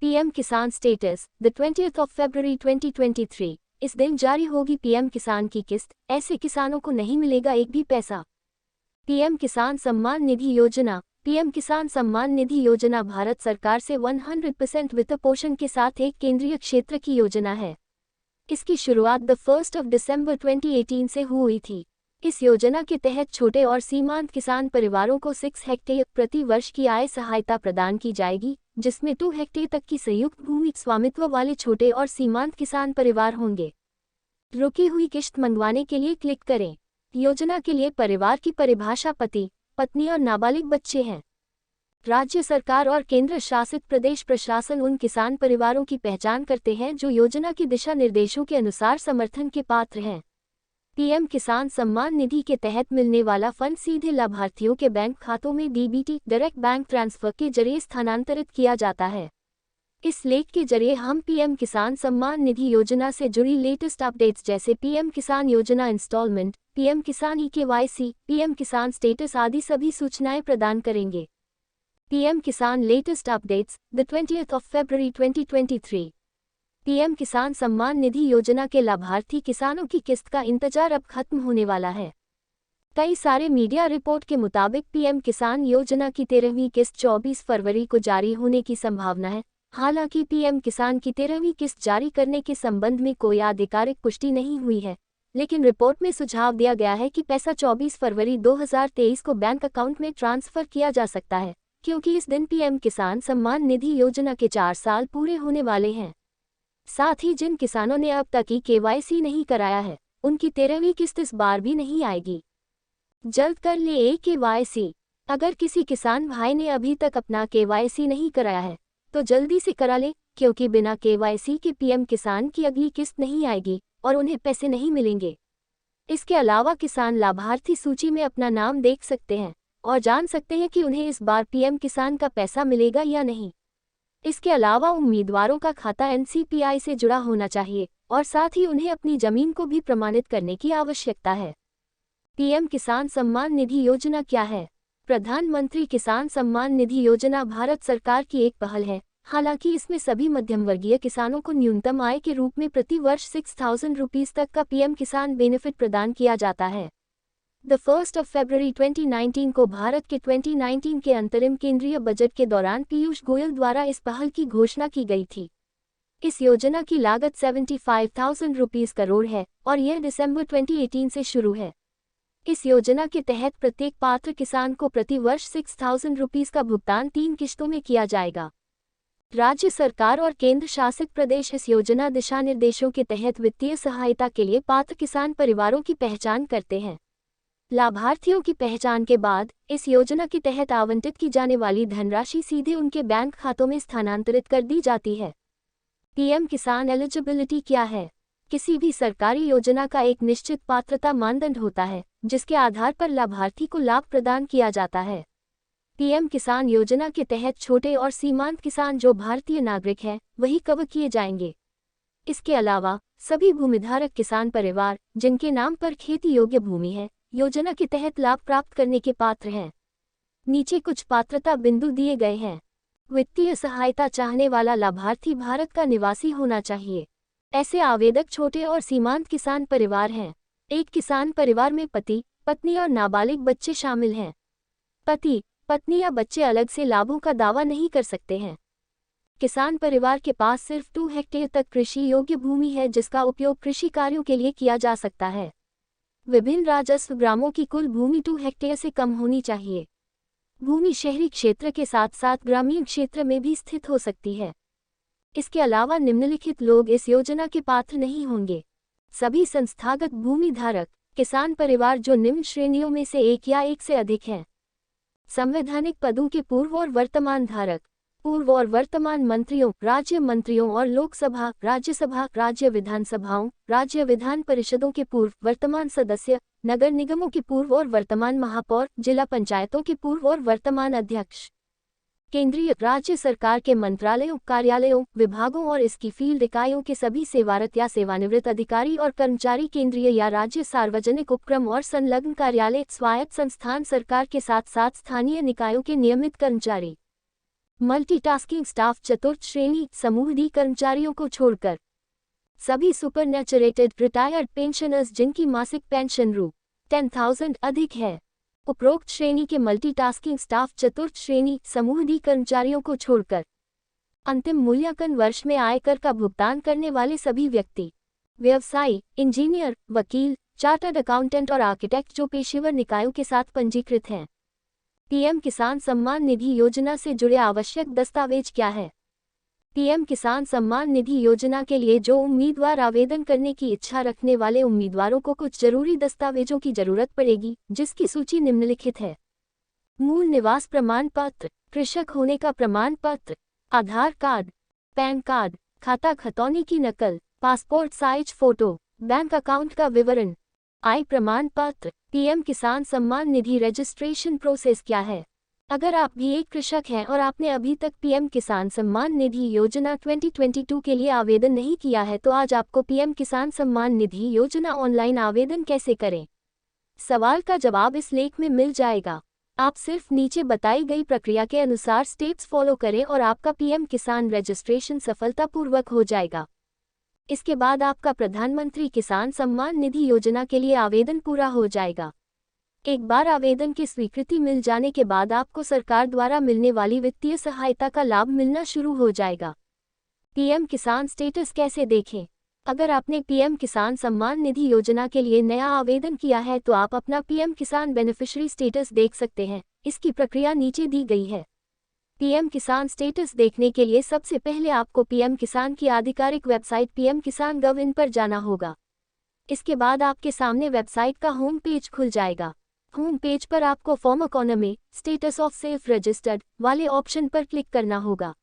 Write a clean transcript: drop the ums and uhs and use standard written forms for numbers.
PM किसान status the 20th of February 2023। इस दिन जारी होगी पीएम किसान की किस्त, ऐसे किसानों को नहीं मिलेगा एक भी पैसा। पीएम किसान सम्मान निधि योजना। पीएम किसान सम्मान निधि योजना भारत सरकार से 100% वित्त पोषण के साथ एक केंद्रीय क्षेत्र की योजना है। इसकी शुरुआत द 1st of December 2018 से हुई थी। इस योजना के तहत छोटे और सीमांत किसान परिवारों को 6 हेक्टेयर प्रति वर्ष की आय सहायता प्रदान की जाएगी, जिसमें 2 हेक्टेयर तक की संयुक्त भूमि स्वामित्व वाले छोटे और सीमांत किसान परिवार होंगे। रुकी हुई किश्त मंगवाने के लिए क्लिक करें। योजना के लिए परिवार की परिभाषा पति, पत्नी और नाबालिग बच्चे हैं। राज्य सरकार और केंद्र शासित प्रदेश प्रशासन उन किसान परिवारों की पहचान करते हैं जो योजना की दिशा निर्देशों के अनुसार समर्थन के पात्र हैं। पीएम किसान सम्मान निधि के तहत मिलने वाला फंड सीधे लाभार्थियों के बैंक खातों में डीबीटी डायरेक्ट बैंक ट्रांसफर के जरिए स्थानांतरित किया जाता है। इस लेख के जरिए हम पीएम किसान सम्मान निधि योजना से जुड़ी लेटेस्ट अपडेट्स जैसे पीएम किसान योजना इंस्टॉलमेंट, पीएम किसान ईकेवाईसी, पीएम किसान स्टेटस आदि सभी सूचनाएं प्रदान करेंगे। पीएम किसान latest updates the 20th of February 2023। PM किसान सम्मान निधि योजना के लाभार्थी किसानों की किस्त का इंतजार अब खत्म होने वाला है। कई सारे मीडिया रिपोर्ट के मुताबिक पीएम किसान योजना की 13वीं किस्त 24 फरवरी को जारी होने की संभावना है। हालांकि पीएम किसान की 13वीं किस्त जारी करने के संबंध में कोई आधिकारिक पुष्टि नहीं हुई है, लेकिन रिपोर्ट में सुझाव दिया गया है कि पैसा 24 फरवरी 2023 को बैंक अकाउंट में ट्रांसफर किया जा सकता है, क्योंकि इस दिन पीएम किसान सम्मान निधि योजना के 4 साल पूरे होने वाले हैं। साथ ही जिन किसानों ने अब तक ईकेवाईसी नहीं कराया है, उनकी 13वीं किस्त इस बार भी नहीं आएगी। जल्द कर ले ईकेवाईसी। अगर किसी किसान भाई ने अभी तक अपना केवाईसी नहीं कराया है, तो जल्दी से करा ले, क्योंकि बिना केवाईसी के पीएम किसान की अगली किस्त नहीं आएगी और उन्हें पैसे नहीं मिलेंगे। इसके अलावा किसान लाभार्थी सूची में अपना नाम देख सकते हैं और जान सकते हैं कि उन्हें इस बार पीएम किसान का पैसा मिलेगा या नहीं। इसके अलावा उम्मीदवारों का खाता एनसीपीआई से जुड़ा होना चाहिए और साथ ही उन्हें अपनी जमीन को भी प्रमाणित करने की आवश्यकता है। पीएम किसान सम्मान निधि योजना क्या है? प्रधानमंत्री किसान सम्मान निधि योजना भारत सरकार की एक पहल है। हालांकि इसमें सभी मध्यम वर्गीय किसानों को न्यूनतम आय के रूप में प्रति वर्ष 6,000 रुपीस तक का पीएम किसान बेनिफिट प्रदान किया जाता है। द 1st of February 2019 को भारत के 2019 के अंतरिम केंद्रीय बजट के दौरान पीयूष गोयल द्वारा इस पहल की घोषणा की गई थी। इस योजना की लागत 75,000 रुपीस करोड़ है और यह दिसंबर 2018 से शुरू है। इस योजना के तहत प्रत्येक पात्र किसान को प्रति वर्ष 6,000 रुपीस का भुगतान 3 किश्तों में किया जाएगा। राज्य सरकार और केंद्र शासित प्रदेश इस योजना दिशा निर्देशों के तहत वित्तीय सहायता के लिए पात्र किसान परिवारों की पहचान करते हैं। लाभार्थियों की पहचान के बाद इस योजना के तहत आवंटित की जाने वाली धनराशि सीधे उनके बैंक खातों में स्थानांतरित कर दी जाती है। पीएम किसान एलिजिबिलिटी क्या है? किसी भी सरकारी योजना का एक निश्चित पात्रता मानदंड होता है, जिसके आधार पर लाभार्थी को लाभ प्रदान किया जाता है। पीएम किसान योजना के तहत छोटे और सीमांत किसान जो भारतीय नागरिक हैं, वही कवर किए जाएंगे। इसके अलावा सभी भूमिधारक किसान परिवार जिनके नाम पर खेती योग्य भूमि है, योजना के तहत लाभ प्राप्त करने के पात्र हैं। नीचे कुछ पात्रता बिंदु दिए गए हैं। वित्तीय सहायता चाहने वाला लाभार्थी भारत का निवासी होना चाहिए। ऐसे आवेदक छोटे और सीमांत किसान परिवार हैं। एक किसान परिवार में पति, पत्नी और नाबालिग बच्चे शामिल हैं। पति, पत्नी या बच्चे अलग से लाभों का दावा नहीं कर सकते हैं। किसान परिवार के पास सिर्फ 2 हेक्टेयर तक कृषि योग्य भूमि है, जिसका उपयोग कृषि कार्यों के लिए किया जा सकता है। विभिन्न राजस्व ग्रामों की कुल भूमि 2 हेक्टेयर से कम होनी चाहिए। भूमि शहरी क्षेत्र के साथ साथ ग्रामीण क्षेत्र में भी स्थित हो सकती है। इसके अलावा निम्नलिखित लोग इस योजना के पात्र नहीं होंगे। सभी संस्थागत भूमि धारक किसान परिवार जो निम्न श्रेणियों में से एक या एक से अधिक हैं। संवैधानिक पदों के पूर्व और वर्तमान धारक, पूर्व और वर्तमान मंत्रियों, राज्य मंत्रियों और लोकसभा, राज्यसभा, राज्य विधानसभाओं, राज्य विधान परिषदों के पूर्व वर्तमान सदस्य, नगर निगमों के पूर्व और वर्तमान महापौर, जिला पंचायतों के पूर्व और वर्तमान अध्यक्ष, केंद्रीय राज्य सरकार के मंत्रालयों, कार्यालयों, विभागों और इसकी फील्ड इकाइयों के सभी सेवारत या सेवानिवृत्त अधिकारी और कर्मचारी, केंद्रीय या राज्य सार्वजनिक उपक्रम और संलग्न कार्यालय, स्वायत्त संस्थान, सरकार के साथ साथ स्थानीय निकायों के नियमित कर्मचारी। मल्टीटास्किंग स्टाफ चतुर्थ श्रेणी समूह डी कर्मचारियों को छोड़कर सभी सुपरनैचुरेटेड रिटायर्ड पेंशनर्स जिनकी मासिक पेंशन रु 10,000 अधिक है। उपरोक्त श्रेणी के मल्टीटास्किंग स्टाफ चतुर्थ श्रेणी समूह डी कर्मचारियों को छोड़कर अंतिम मूल्यांकन वर्ष में आयकर का भुगतान करने वाले सभी व्यक्ति, व्यवसायी, इंजीनियर, वकील, चार्टर्ड अकाउंटेंट और आर्किटेक्ट जो पेशेवर निकायों के साथ पंजीकृत हैं। पीएम किसान सम्मान निधि योजना से जुड़े आवश्यक दस्तावेज क्या है? पीएम किसान सम्मान निधि योजना के लिए जो उम्मीदवार आवेदन करने की इच्छा रखने वाले उम्मीदवारों को कुछ जरूरी दस्तावेजों की जरूरत पड़ेगी, जिसकी सूची निम्नलिखित है। मूल निवास प्रमाण पत्र, कृषक होने का प्रमाण पत्र, आधार कार्ड, पैन कार्ड, खाता खतौनी की नकल, passport size photo, bank account का विवरण, आय प्रमाण पत्र। पीएम किसान सम्मान निधि रजिस्ट्रेशन प्रोसेस क्या है? अगर आप भी एक कृषक हैं और आपने अभी तक पीएम किसान सम्मान निधि योजना 2022 के लिए आवेदन नहीं किया है तो आज आपको पीएम किसान सम्मान निधि योजना ऑनलाइन आवेदन कैसे करें, सवाल का जवाब इस लेख में मिल जाएगा। आप सिर्फ नीचे बताई गई प्रक्रिया के अनुसार स्टेप्स फॉलो करें और आपका पीएम किसान रजिस्ट्रेशन सफलतापूर्वक हो जाएगा। इसके बाद आपका प्रधानमंत्री किसान सम्मान निधि योजना के लिए आवेदन पूरा हो जाएगा। एक बार आवेदन की स्वीकृति मिल जाने के बाद आपको सरकार द्वारा मिलने वाली वित्तीय सहायता का लाभ मिलना शुरू हो जाएगा। पीएम किसान स्टेटस कैसे देखें? अगर आपने पीएम किसान सम्मान निधि योजना के लिए नया आवेदन किया है तो आप अपना पीएम किसान बेनिफिशियरी स्टेटस देख सकते हैं। इसकी प्रक्रिया नीचे दी गई है। पीएम किसान स्टेटस देखने के लिए सबसे पहले आपको पीएम किसान की आधिकारिक वेबसाइट pmkisan.gov.in पर जाना होगा। इसके बाद आपके सामने वेबसाइट का होम पेज खुल जाएगा। होम पेज पर आपको farm economy status of self registered वाले ऑप्शन पर क्लिक करना होगा।